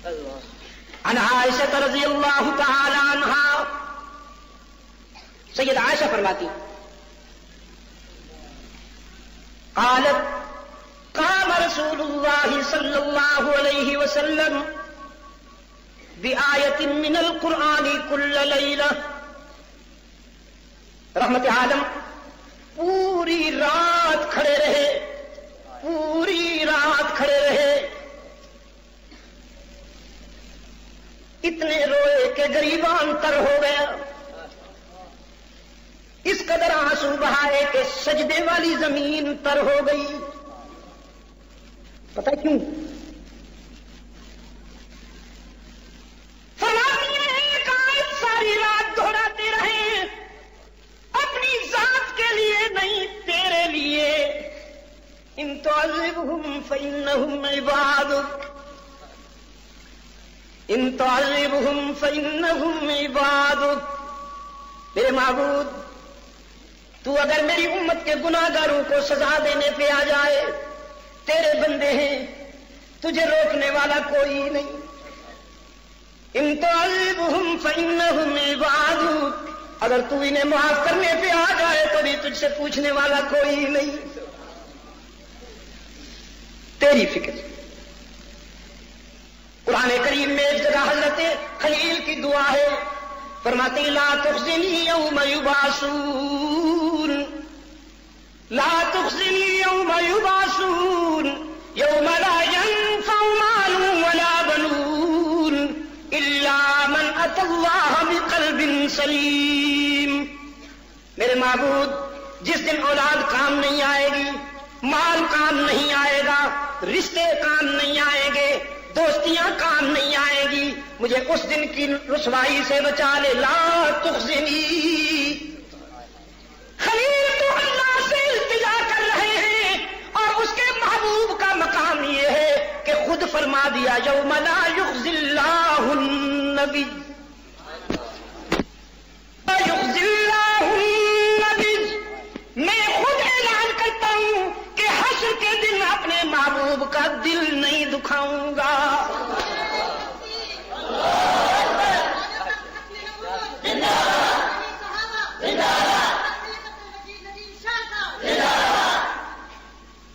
عن عائشہ رضی اللہ تعالی عنہا، سید عائشہ فرماتی قالت قام رسول اللہ صلی اللہ علیہ وسلم بآیت من القرآن کل لیلہ، رحمت عالم پوری رات کھڑے رہے، پوری رات کھڑے رہے، اتنے روئے کہ گریبان تر ہو گیا، اس قدر آنسو بہائے کہ سجدے والی زمین تر ہو گئی۔ پتہ کیوں؟ فرماتی ہیں ایک آیت ساری رات دہراتے رہے، اپنی ذات کے لیے نہیں، تیرے لیے۔ ان تعذبهم فإنهم عبادك، ان تعذبهم فإنهم عبادك، میرے معبود تو اگر میری امت کے گناہگاروں کو سزا دینے پہ آ جائے، تیرے بندے ہیں، تجھے روکنے والا کوئی نہیں۔ ان تعذبهم فإنهم عبادك، اگر تو انہیں معاف کرنے پہ آ جائے تو بھی تجھ سے پوچھنے والا کوئی نہیں، تیری فکر۔ قرآن کریم میں ایک جگہ حضرت خلیل کی دعا ہے، فرماتے لا تخزنی یوم یبعثون، لا تخزنی یوم یبعثون یوم لا ينفع مال ولا بنون الا من اتى الله بقلب سلیم۔ میرے معبود جس دن اولاد کام نہیں آئے گی، مال کام نہیں آئے گا، رشتے کام نہیں آئیں گے، دوستیاں کام نہیں آئیں گی، مجھے اس دن کی رسوائی سے بچا لے۔ لا تخزنی، خلیل تو اللہ سے التجا کر رہے ہیں، اور اس کے محبوب کا مقام یہ ہے کہ خود فرما دیا یوم لا یخزی اللہ النبی، یخزی اللہ النبی، میں خود اعلان کرتا ہوں کہ حشر کے دن اپنے محبوب کا دل نہیں دکھاؤں گا۔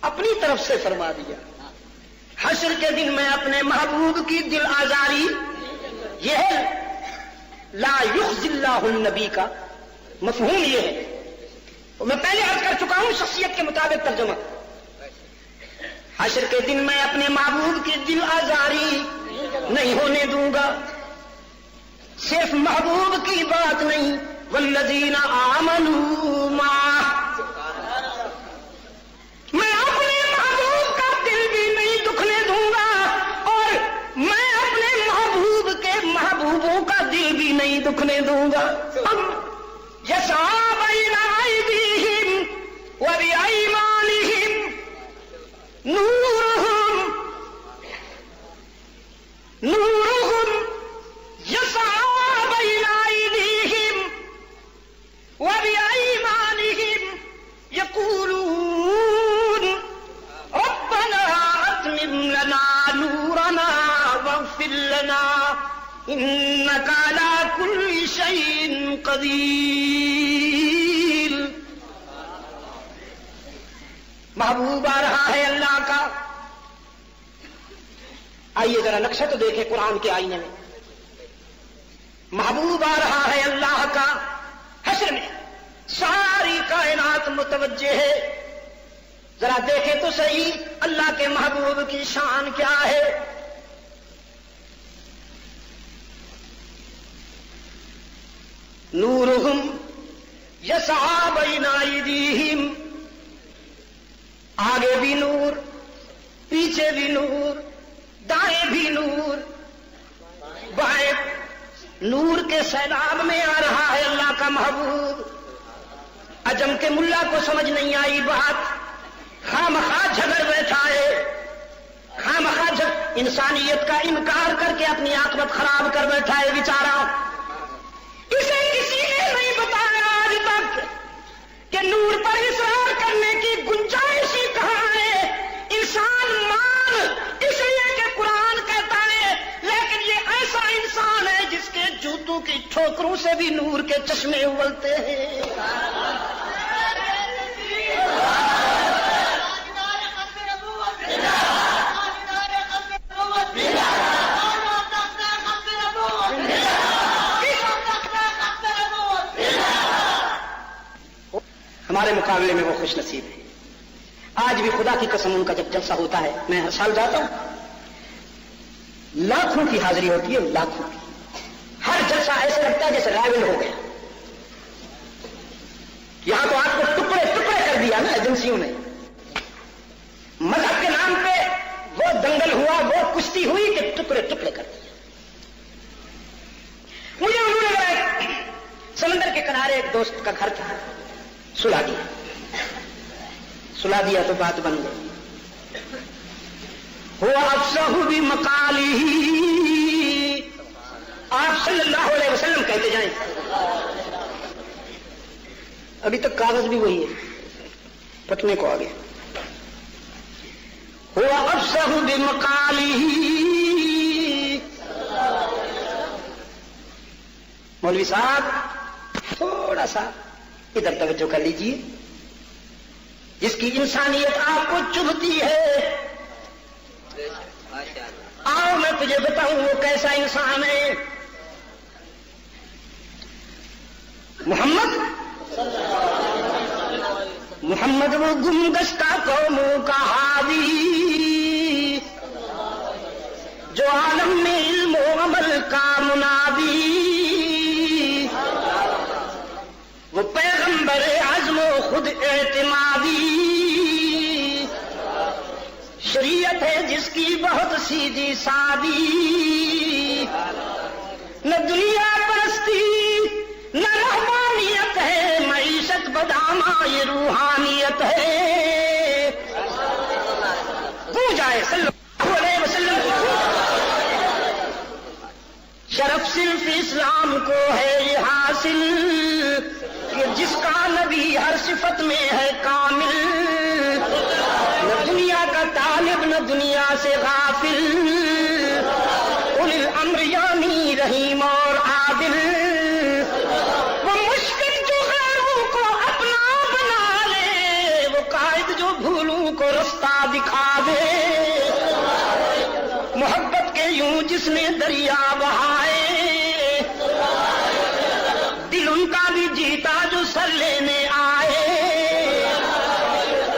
اپنی طرف سے فرما دیا، حشر کے دن میں اپنے محبوب کی دل آزاری، یہ ہے لا یخزی اللہ النبی کا مفہوم یہ ہے۔ میں پہلے عرض کر چکا ہوں شخصیت کے مطابق ترجمہ، حشر کے دن میں اپنے محبوب کی دل آزاری نہیں ہونے دوں گا۔ صرف محبوب کی بات نہیں، والذین آمنوا معہ، میں اپنے محبوب کا دل بھی نہیں دکھنے دوں گا، اور میں اپنے محبوب کے محبوبوں کا دل بھی نہیں دکھنے دوں گا۔ یسعی بین ایدیہم وبایمانہم نورہم یسعی بین ایدیہم وبایمانہم یقولون ربنا اتمم لنا نورنا واغفر لنا انک علی کل شیء قدیر۔ محبوب آ رہا ہے اللہ کا، آئیے ذرا نقشہ تو دیکھیں قرآن کے آئینے میں، محبوب آ رہا ہے اللہ کا، حشر میں ساری کائنات متوجہ ہے، ذرا دیکھیں تو صحیح اللہ کے محبوب کی شان کیا ہے۔ نورہم یسعی بین ایدیہم، آگے بھی نور، پیچھے بھی نور، دائیں بھی نور، بائیں نور کے سیلاب میں آ رہا ہے اللہ کا محبوب۔ عجم کے ملا کو سمجھ نہیں آئی بات، خامخواہ جھگڑ بیٹھا ہے، خامخواہ انسانیت کا انکار کر کے اپنی عاقبت خراب کر بیٹھا ہے بیچارہ۔ اسے کسی نے نہیں بتایا آج تک کہ نور پر اصرار کرنے کی گنجائش ہی کہاں ہے۔ انسان مان اس لیے کہ قرآن کہتا ہے لا پتو کی ٹھوکروں سے بھی نور کے چشمے اولتے ہیں. ہمارے مقابلے میں وہ خوش نصیب ہے. آج بھی خدا کی قسم ان کا جب جلسہ ہوتا ہے، میں ہر سال جاتا ہوں، لاکھوں کی حاضری ہوتی ہے، لاکھوں کی. ہر جلسہ ایسے لگتا ہے جیسے رائول ہو گیا. یہاں تو آپ کو ٹکڑے ٹکڑے کر دیا نا ایجنسیوں نے. مذہب کے نام پہ وہ دنگل ہوا، وہ کشتی ہوئی کہ ٹکڑے ٹکڑے کر دیا. مجھے انہوں نے بتایا سمندر کے کنارے ایک دوست کا گھر تھا، سلا دیا تو بات بن گئی. ہوا افسہ بھی مکالی، آپ صلی اللہ علیہ وسلم کہتے جائیں. ابھی تک کاغذ بھی وہی ہے، پٹنے کو آگے. ہوا افسہ بھی مکالی. مولوی صاحب تھوڑا سا ادھر توجہ کر لیجیے. جس کی انسانیت آپ کو چبھتی ہے، آؤ میں تجھے بتاؤں وہ کیسا انسان ہے. محمد وہ گمگشتہ قوموں کا ہادی، جو عالم میں علم و عمل کا منادی، وہ پیغمبر عزم و خود اعتمادی. شریعت ہے جس کی بہت سیدھی سادی، نہ دنیا پرستی نہ رحمانیت ہے، معیشت بدامہ یہ روحانیت ہے. وہ جائے صلی اللہ علیہ وسلم. شرف صرف اسلام کو ہے یہ حاصل کہ جس کا نبی ہر صفت میں ہے کامل. نہ دنیا کا طالب نہ دنیا سے غافل، اولی الامر یعنی رحیم اور عادل. وہ مشکل جو غیروں کو اپنا بنا لے، وہ قائد جو بھولوں کو رستہ دکھا دے. محبت کے یوں جس نے دریا بہائے، دل ان کا بھی جیتا جو سر لینے آئے.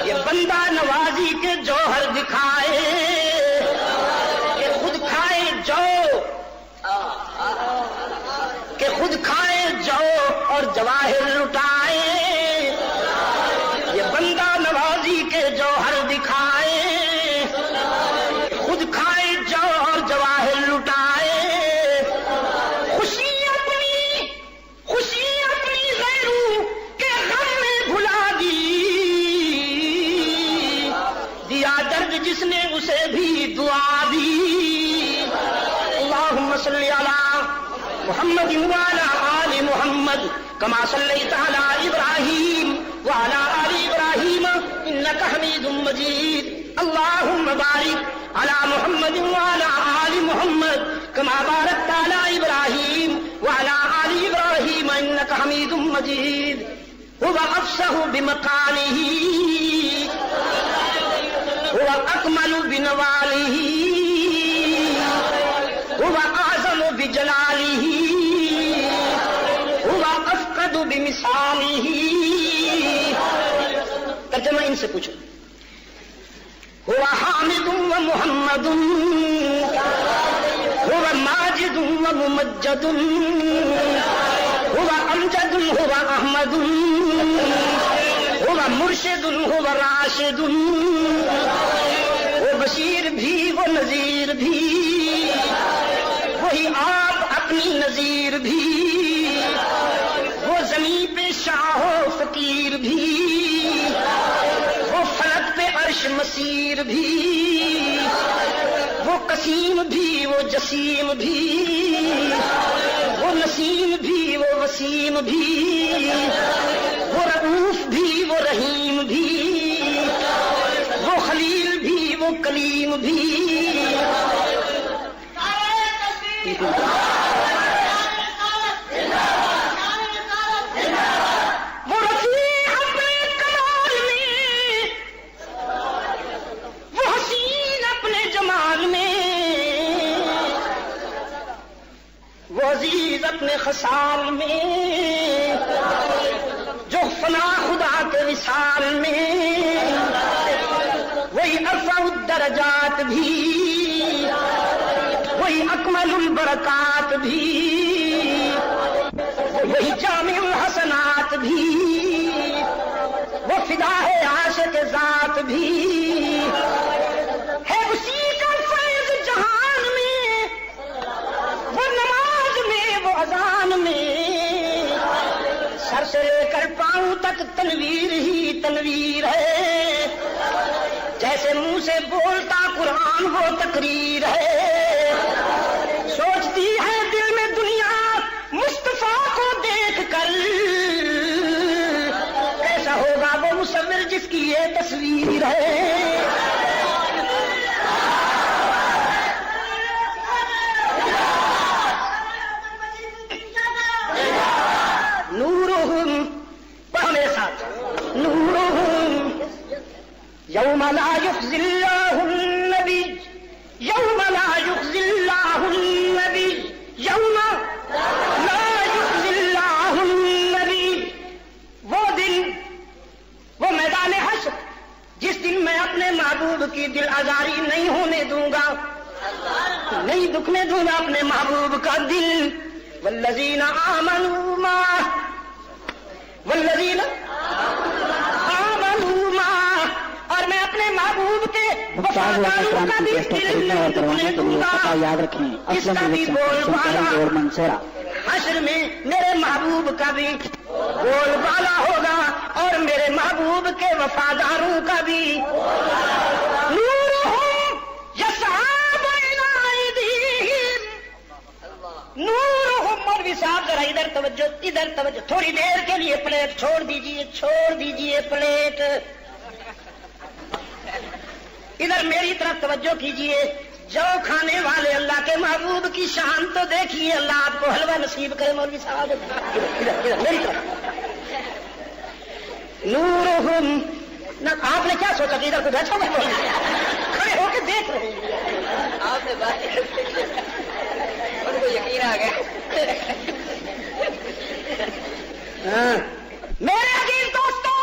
یہ بندہ نوازی کے جوہر دکھائے کہ خود کھائے جو اور جواہر لٹائے. یہ بندہ نوازی کے جوہر دکھائے، خود کھائے جو اور جواہر لٹائے. خوشی اپنی غیروں کے غم میں بھلا دیا درد جس نے اسے بھی دعا دی. اللہم صلی علی محمد وعلی آل محمد کما صلیت علی ابراہیم وعلی آل ابراہیم انک حمید مجید. اللہم بارک علی محمد وعلی آل محمد کما بارکت علی ابراہیم وعلی آل ابراہیم انک حمید مجید. هو افصح بمقاله، هو اکمل بنواله، هو اعظم بجلاله، هو افقد بمثاله. ترجمہ ان سے پوچھو. هو حامد ومحمد، هو ماجد وممجد، هو امجد هو احمد، هو مرشد هو راشد، وہ بشیر بھی وہ نذیر بھی، وہی آپ اپنی نذیر بھی، وہ زمین پہ شاہ و فقیر بھی، وہ فلک پہ عرش مسیر بھی، وہ قسیم بھی وہ جسیم بھی، وہ نسیم بھی وہ وسیم بھی، وہ رؤوف بھی وہ رحیم بھی، وہ خلیل بھی وہ کلیم بھی. اپنے خصال میں، جو فنا خدا کے وصال میں، وہی ارفع الدرجات بھی، وہی اکمل البرکات بھی، وہی جامع الحسنات بھی، وہ فدا ہے عاشق ذات بھی، ہے اسی کا فیض جہان میں، وہ نماز میں وہ اذان میں، سر سے لے کر پاؤں تک تنویر ہی تنویر ہے، جیسے منہ سے بولتا قرآن وہ تقریر ہے، سوچتی ہے دل میں دنیا مصطفیٰ کو دیکھ کر، کیسا ہوگا وہ مصور جس کی یہ تصویر ہے۔ نورہم، پڑھو میرے ساتھ، نورہم یوم لا یخزی اللہ النبی، یوم لا یخزی اللہ النبی، یوم لا یخزی اللہ النبی، وہ دن، وہ میدان حشر جس دن میں اپنے محبوب کی دل آزاری نہیں ہونے دوں گا، نہیں دکھنے دوں گا اپنے محبوب کا دل۔ والذین آمنوا معه، والذین آمنوا معه، اور میں اپنے محبوب کے وفاداروں کا بھی دل نہیں دکھنے دوں گا، اس کا بھی بول بالا حشر میں میرے محبوب کا بھی بول بالا ہوگا، اور میرے محبوب کے وفاداروں کا بھی۔ نورہم یسعی بین ایدیہم، نورہم، مولوی صاحب ذرا ادھر توجہ، ادھر توجہ، تھوڑی دیر کے لیے پلیٹ چھوڑ دیجئے، چھوڑ دیجئے پلیٹ، ادھر میری طرف توجہ کیجئے۔ جو کھانے والے اللہ کے محبوب کی شان تو دیکھیے، اللہ آپ کو حلوہ نصیب کرے مولوی صاحب، ادھر میری طرف۔ نورہم، نہ آپ نے کیا سوچا کہ ادھر کو بیٹھا ہوا کھڑے ہو کے دیکھ رہے ہیں، آپ نے بات ان کو یقین آ گیا۔ میرے عزیز دوستو،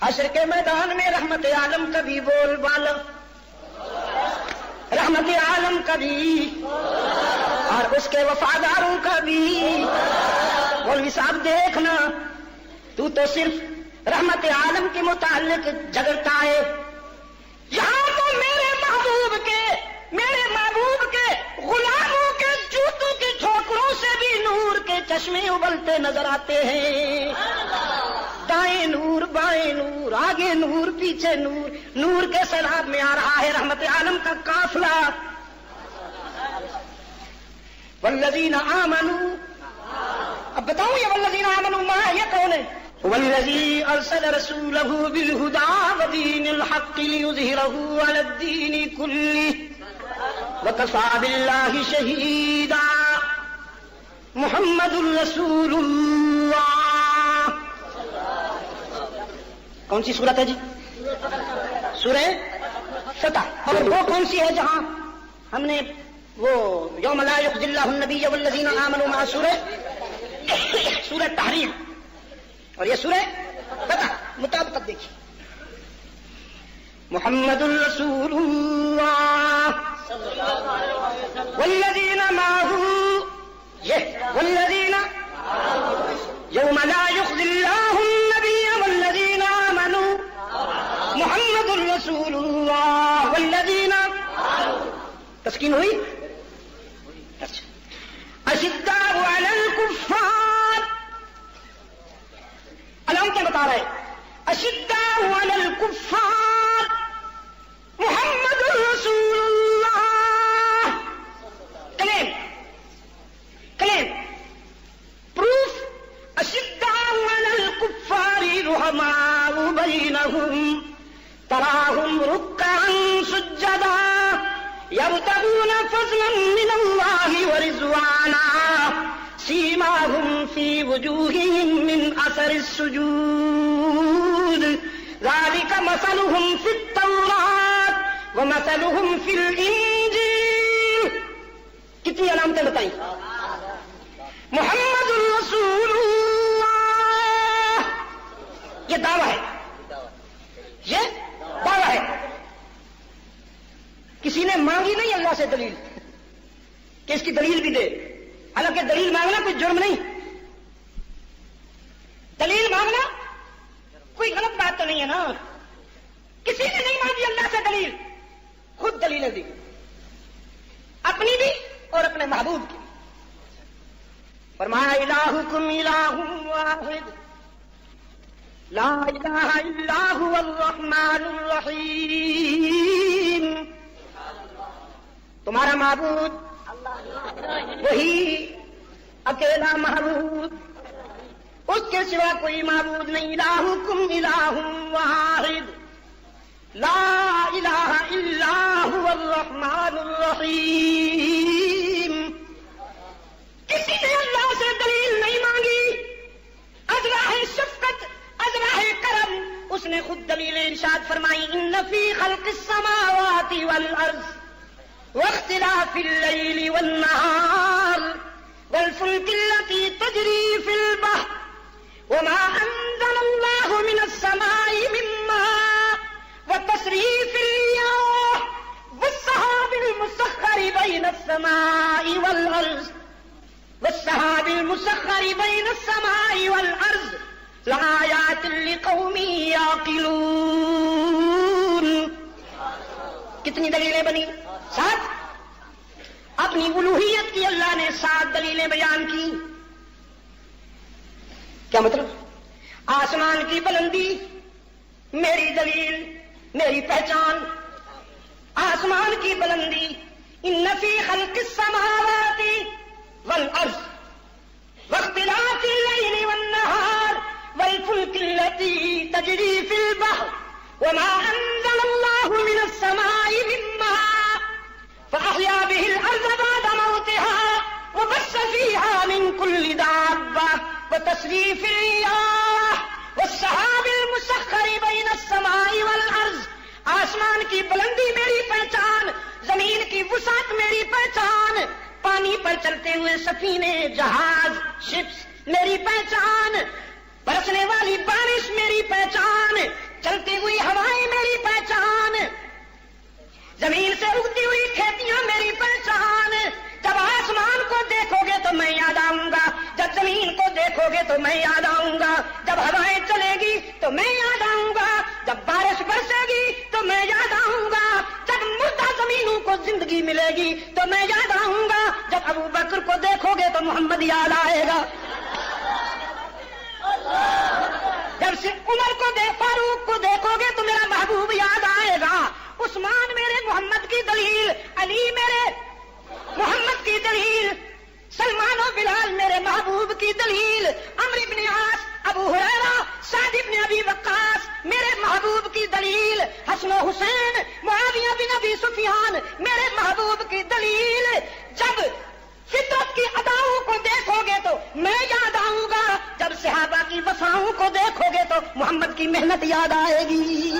حشر کے میدان میں رحمت عالم کا بھی بول بالا، رحمت عالم کا بھی، اور اس کے وفاداروں کا بھی۔ مولوی صاحب دیکھنا، تو صرف رحمت عالم کے متعلق جھگڑتا ہے، یہاں تو میرے محبوب کے غلاموں کے جوتوں کی ٹھوکروں سے بھی نور کے چشمے ابلتے نظر آتے ہیں، دائیں نور بائیں نور، آگے نور پیچھے نور، نور کے سیلاب میں آ رہا ہے رحمت عالم کا قافلہ۔ والذین آمنوا، اب بتاؤں یہ والذین آمنوا ما یہ کون ہے؟ والذی ارسل رسولہ بالہدی ودین الحق لیظہرہ علی الدین کلہ وکفی باللہ شہیدا، محمد الرسول اللہ۔ کون سی سورت ہے جی؟ سورہ فتح۔ اور وہ کون سی ہے جہاں ہم نے وہ یوم لا یخزی اللہ النبی والذین آمنوا معہ، سورہ تحریم، اور یہ سورہ فتح، مطابقت دیکھیے۔ محمد الرسول اللہ والذین معہ، یہ والذین یوم لا یخزی اللہ النبی والذین آمنوا، محمد الرسول اللہ والذین، تسکین ہوئی؟ اچھا، اشداء علی الکفار، علام کیا بتا رہے؟ اشداء علی الکفار محمد الرسول اللہ، کلیم کلیم پروف، اشداء علی الکفار رحماء بینہم تراہم رکعا سجدا یبتغون فضلا من اللہ ورضوانا سیماہم فی وجوہہم من اثر السجود ذالک مثلہم فی التوراۃ ومثلہم فی الانجیل۔ کتنی علامتیں بتائیں؟ محمد الرسول اللہ، یہ دعویٰ ہے، یہ دعویٰ ہے. کسی نے مانگی نہیں اللہ سے دلیل کہ اس کی دلیل بھی دے، حالانکہ دلیل مانگنا کوئی جرم نہیں، دلیل مانگنا کوئی غلط بات تو نہیں ہے نا. کسی نے نہیں مانگی اللہ سے دلیل، خود دلیلیں دی، اپنی بھی اور اپنے محبوب کی. فرمایا الہکم الہ واحد لا الہ الا هو الرحمن الرحیم. تمہارا معبود وہی اکیلا معبود، اس کے سوا کوئی معبود نہیں. الہکم الہ واحد لا الہ الا هو الرحمن الرحیم. کسی نے اللہ سے دلیل نہیں مانگی، از راہ شفقت، از راہ کرم اس نے خود دلیل ارشاد فرمائی. ان فی خلق السماوات والارض واختلاف اللیل والنہار والفلک التي تجری فی البحر وما انزل اللہ من السماء من ماء وتصریف الریاح والسحاب المسخر بین السماء والارض والسحاب المسخر بین السماء والارض لآیات لقوم یعقلون. کتنی دلیلیں بنی؟ 7. اپنی الوہیت کی اللہ نے 7 دلیلیں بیان کی. کیا مطلب؟ آسمان کی بلندی میری دلیل، میری پہچان. آسمان کی بلندی، ان فی خلق السماوات والارض واختلاف اللیل والنہار والفلک التي تجری فی البحر وما انزل اللہ من السماء من ماء فأحیا به الارض بعد موتها وبث فيها من كل دابة وتصریف الریاح والسحاب المسخر بین السماء والارض. آسمان کی بلندی میری پہچان، زمین کی وسعت میری پہچان، پانی پر چلتے ہوئے سفینے، جہاز، شپس میری پہچان، برسنے والی بارش میری پہچان، چلتی ہوئی ہوائیں میری پہچان، زمین سے اگتی ہوئی کھیتیاں میری پہچان. جب آسمان کو دیکھو گے تو میں یاد آؤں گا، جب زمین کو دیکھو گے تو میں یاد آؤں گا، جب ہوائیں چلے گی تو میں یاد آؤں گا، جب بارش برسے گی تو میں یاد آؤں گا، جب مردہ زمینوں کو زندگی ملے گی تو میں یاد آؤں گا، جب ابو بکر کو دیکھو گے تو محمد یاد آئے گا، جب سے عمر کو فاروق کو دیکھو گے تو میرا محبوب یاد آئے گا. عثمان میرے محمد کی دلیل، علی میرے محمد کی دلیل، سلمان و بلال میرے محبوب کی دلیل، عمرو بن عاص، ابو ہریرہ، سعد بن ابی وقاص میرے محبوب کی دلیل، حسن و حسین، معاویہ بن ابی سفیان میرے محبوب کی دلیل. جب فطرت کی اداؤں کو دیکھو گے تو میں یاد آؤں گا، جب صحابہ کی وفاؤں کو دیکھو گے تو محمد کی محنت یاد آئے گی.